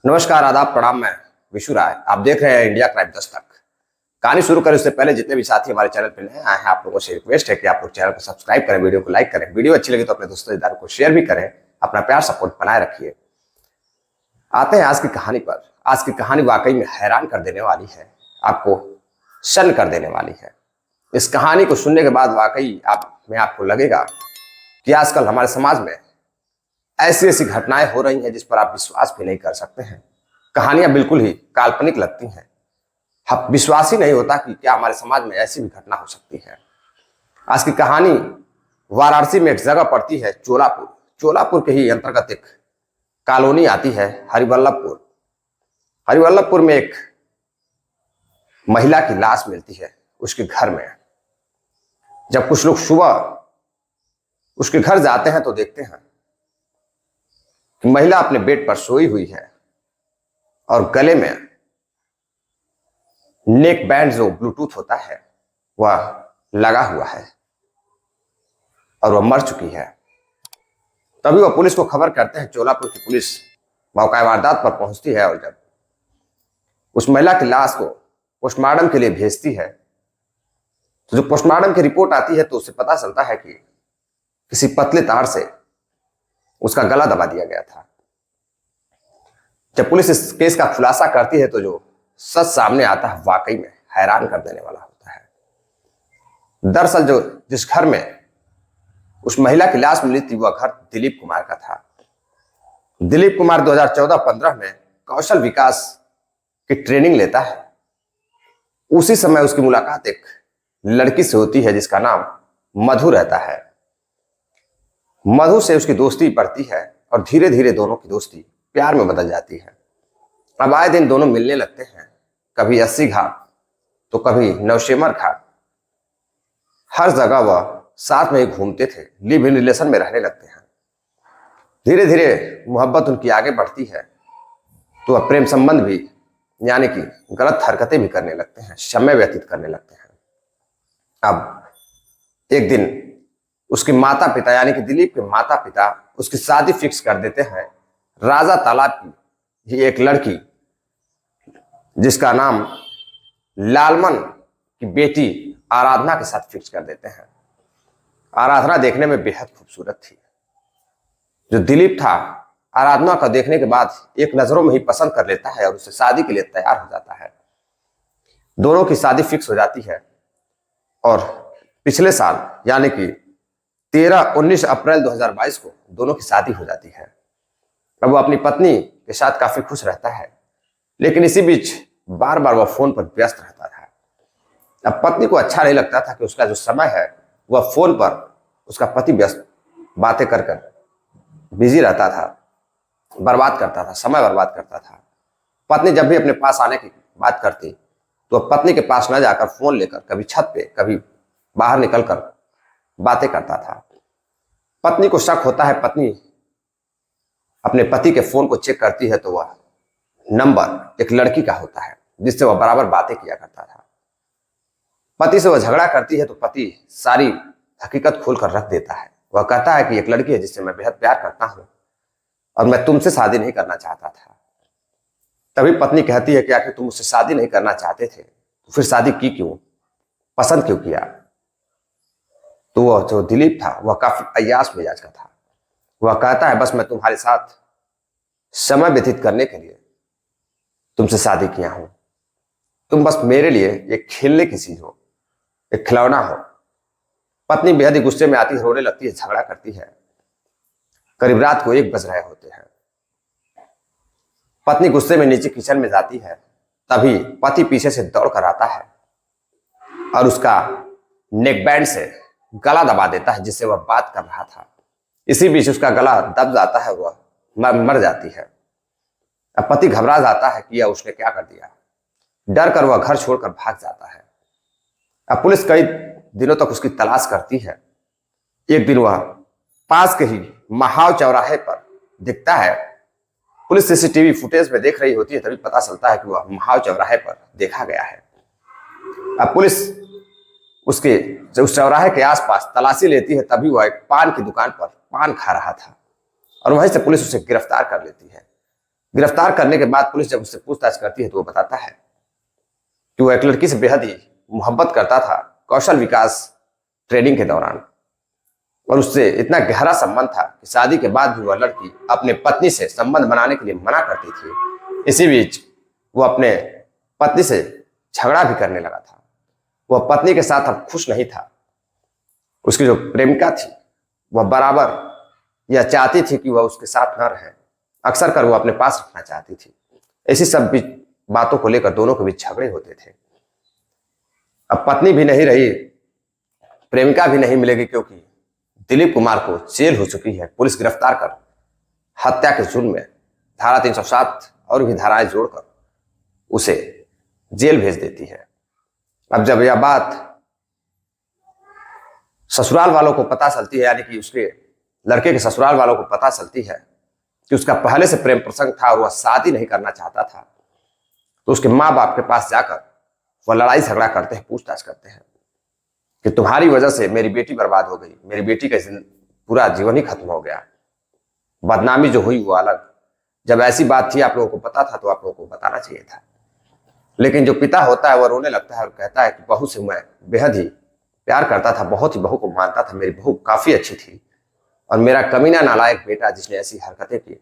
नमस्कार, आदाब, प्रणाम। मैं विशु राय, आप देख रहे हैं इंडिया क्राइम दस्तक। कहानी शुरू करें उससे पहले जितने भी साथी हमारे चैनल पर नए आए हैं, आप लोगों से रिक्वेस्ट है कि आप लोग चैनल को सब्सक्राइब करें, वीडियो को लाइक करें, वीडियो अच्छी लगी तो अपने दोस्तों रिश्तेदारों को शेयर भी करें, अपना प्यार सपोर्ट बनाए रखिए। आते हैं आज की कहानी पर। आज की कहानी वाकई में हैरान कर देने वाली है, आपको सन्न कर देने वाली है। इस कहानी को सुनने के बाद वाकई आपको लगेगा कि आजकल हमारे समाज में ऐसी ऐसी घटनाएं हो रही हैं जिस पर आप विश्वास भी नहीं कर सकते हैं। कहानियां बिल्कुल ही काल्पनिक लगती हैं। विश्वास ही नहीं होता कि क्या हमारे समाज में ऐसी भी घटना हो सकती है। आज की कहानी वाराणसी में एक जगह पड़ती है, चोलापुर। चोलापुर के ही अंतर्गत एक कॉलोनी आती है, हरिवल्लभपुर। हरिवल्लभपुर में एक महिला की लाश मिलती है उसके घर में। जब कुछ लोग सुबह उसके घर जाते हैं तो देखते हैं कि महिला अपने बेड पर सोई हुई है और गले में नेक बैंड जो ब्लूटूथ होता है वह लगा हुआ है और वह मर चुकी है। तभी वह पुलिस को खबर करते हैं। चोलापुर की पुलिस मौका वारदात पर पहुंचती है और जब उस महिला की लाश को पोस्टमार्टम के लिए भेजती है तो जो पोस्टमार्टम की रिपोर्ट आती है तो उससे पता चलता है कि किसी पतले तार से उसका गला दबा दिया गया था। जब पुलिस इस केस का खुलासा करती है तो जो सच सामने आता है वाकई में हैरान कर देने वाला होता है। दरअसल जो जिस घर में उस महिला की लाश मिली थी वह घर दिलीप कुमार का था। दिलीप कुमार 2014-15 में कौशल विकास की ट्रेनिंग लेता है। उसी समय उसकी मुलाकात एक लड़की से होती है जिसका नाम मधु रहता है। मधु से उसकी दोस्ती बढ़ती है और धीरे धीरे दोनों की दोस्ती प्यार में बदल जाती है। अब आए दिन दोनों मिलने लगते हैं, कभी 80 घाट तो कभी नौशेमर घाट। हर जगह वह साथ में ही घूमते थे, लिव इन रिलेशन में रहने लगते हैं। धीरे धीरे मोहब्बत उनकी आगे बढ़ती है तो वह प्रेम संबंध भी यानी कि गलत हरकतें भी करने लगते हैं, समय व्यतीत करने लगते हैं। अब एक दिन उसके माता पिता यानी कि दिलीप के माता पिता उसकी शादी फिक्स कर देते हैं राजा तालाब की एक लड़की जिसका नाम लालमन की बेटी आराधना के साथ फिक्स कर देते हैं। आराधना देखने में बेहद खूबसूरत थी। जो दिलीप था आराधना को देखने के बाद एक नजरों में ही पसंद कर लेता है और उससे शादी के लिए तैयार हो जाता है। दोनों की शादी फिक्स हो जाती है और पिछले साल यानी कि 19 अप्रैल 2022 को दोनों की शादी हो जाती है। अब वो अपनी पत्नी के साथ काफी खुश रहता है, लेकिन इसी बीच बार बार वह फोन पर व्यस्त रहता था। अब पत्नी को अच्छा नहीं लगता था कि उसका जो समय है वह फोन पर उसका पति व्यस्त बातें कर कर बिजी रहता था, बर्बाद करता था, समय बर्बाद करता था। पत्नी जब भी अपने पास आने की बात करती तो पत्नी के पास न जाकर फोन लेकर कभी छत पे कभी बाहर निकलकर बातें करता था। पत्नी को शक होता है। पत्नी अपने पति के फोन को चेक करती है तो वह नंबर एक लड़की का होता है जिससे वह बराबर बातें किया करता था। पति से वह झगड़ा करती है तो पति सारी हकीकत खोलकर रख देता है। वह कहता है कि एक लड़की है जिससे मैं बेहद प्यार करता हूं और मैं तुमसे शादी नहीं करना चाहता था। तभी पत्नी कहती है कि आखिर तुम मुझसे शादी नहीं करना चाहते थे तो फिर शादी की क्यों, पसंद क्यों किया? तो वह जो दिलीप था वह काफी अय्याश मिजाज का था। वह कहता है बस मैं तुम्हारे साथ समय व्यतीत करने के लिए तुमसे शादी किया हूं। तुम बस मेरे लिए एक खेलने की चीज हो, एक खिलौना हो। पत्नी बेहद ही गुस्से में आती है, रोने लगती है, झगड़ा करती है। करीब रात को 1 बज रहे होते हैं। पत्नी गुस्से में नीचे किचन में जाती है। तभी पति पीछे से दौड़ कर आता है और उसका नेक बैंड से गला दबा देता है जिससे वह बात कर रहा था। इसी बीच उसका गला दब जाता है, वह मर जाती है। अब पति घबरा जाता है कि यह उसने क्या कर दिया। डर कर वह घर छोड़कर भाग जाता है। अब पुलिस कई दिनों तक उसकी तलाश करती है। एक दिन वह पास के ही महाव चौराहे पर दिखता है। पुलिस सीसीटीवी फुटेज में देख रही होती है, तभी पता चलता है कि वह महाव चौराहे पर देखा गया है। अब पुलिस उसके उस चौराहे के आसपास तलाशी लेती है। तभी वह एक पान की दुकान पर पान खा रहा था और वहीं से पुलिस उसे गिरफ्तार कर लेती है। गिरफ्तार करने के बाद पुलिस जब उससे पूछताछ करती है तो वो बताता है कि वो एक लड़की से बेहद ही मोहब्बत करता था कौशल विकास ट्रेनिंग के दौरान, और उससे इतना गहरा संबंध था कि शादी के बाद भी वह लड़की अपने पत्नी से संबंध बनाने के लिए मना करती थी। इसी बीच वो अपने पत्नी से झगड़ा भी करने लगा था। वह पत्नी के साथ अब खुश नहीं था। उसकी जो प्रेमिका थी वह बराबर यह चाहती थी कि वह उसके साथ न रहे, अक्सर कर वो अपने पास रखना चाहती थी। ऐसी सब बातों को लेकर दोनों के बीच झगड़े होते थे। अब पत्नी भी नहीं रही, प्रेमिका भी नहीं मिलेगी, क्योंकि दिलीप कुमार को जेल हो चुकी है। पुलिस गिरफ्तार कर हत्या के जुर्म में धारा 307 और भी धाराएं जोड़कर उसे जेल भेज देती है। अब जब यह बात ससुराल वालों को पता चलती है, यानी कि उसके लड़के के ससुराल वालों को पता चलती है कि उसका पहले से प्रेम प्रसंग था और वह शादी नहीं करना चाहता था, तो उसके माँ बाप के पास जाकर वह लड़ाई झगड़ा करते हैं, पूछताछ करते हैं कि तुम्हारी वजह से मेरी बेटी बर्बाद हो गई, मेरी बेटी का पूरा जीवन ही खत्म हो गया, बदनामी जो हुई वो अलग। जब ऐसी बात थी, आप लोगों को पता था तो आप लोगों को बताना चाहिए था। लेकिन जो पिता होता है वह रोने लगता है और कहता है कि बहू से मैं बेहद ही प्यार करता था, बहुत ही बहू को मानता था, मेरी बहू काफी अच्छी थी, और मेरा कमीना नालायक बेटा जिसने ऐसी हरकतें की,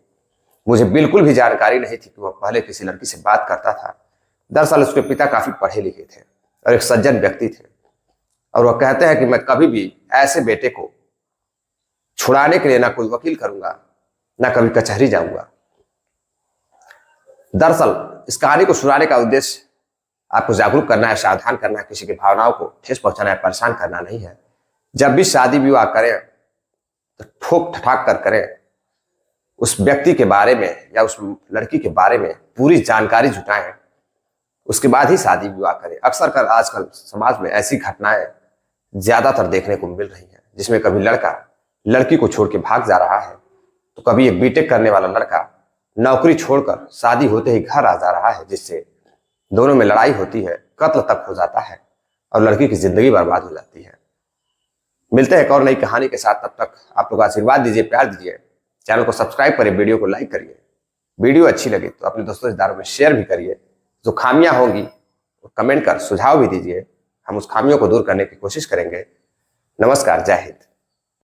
मुझे बिल्कुल भी जानकारी नहीं थी कि वह पहले किसी लड़की से बात करता था। दरअसल उसके पिता काफी पढ़े लिखे थे और एक सज्जन व्यक्ति थे, और वह कहते हैं कि मैं कभी भी ऐसे बेटे को छुड़ाने के लिए ना कोई वकील करूंगा, ना कभी कचहरी जाऊंगा। दरअसल इस कहानी को सुनाने का उद्देश्य आपको जागरूक करना है, सावधान करना है, किसी की भावनाओं को ठेस पहुंचाना है, परेशान करना नहीं है। जब भी शादी विवाह करें तो ठोक ठठाक कर करें, उस व्यक्ति के बारे में या उस लड़की के बारे में पूरी जानकारी जुटाएं, उसके बाद ही शादी विवाह करें। अक्सर कर आजकल समाज में ऐसी घटनाएं ज्यादातर देखने को मिल रही हैं, जिसमें कभी लड़का लड़की को छोड़ के भाग जा रहा है, तो कभी एक बीटेक करने वाला लड़का नौकरी छोड़कर शादी होते ही घर आ जा रहा है, जिससे दोनों में लड़ाई होती है, कत्ल तक हो जाता है और लड़की की जिंदगी बर्बाद हो जाती है। मिलते हैं एक और नई कहानी के साथ, तब तक आप लोग आशीर्वाद दीजिए, प्यार दीजिए, चैनल को सब्सक्राइब करिए, वीडियो को लाइक करिए, वीडियो अच्छी लगी तो अपने दोस्तों रिश्तेदारों में शेयर भी करिए। जो खामियां होंगी वो कमेंट कर सुझाव भी दीजिए, हम उस खामियों को दूर करने की कोशिश करेंगे। नमस्कार, जय हिंद।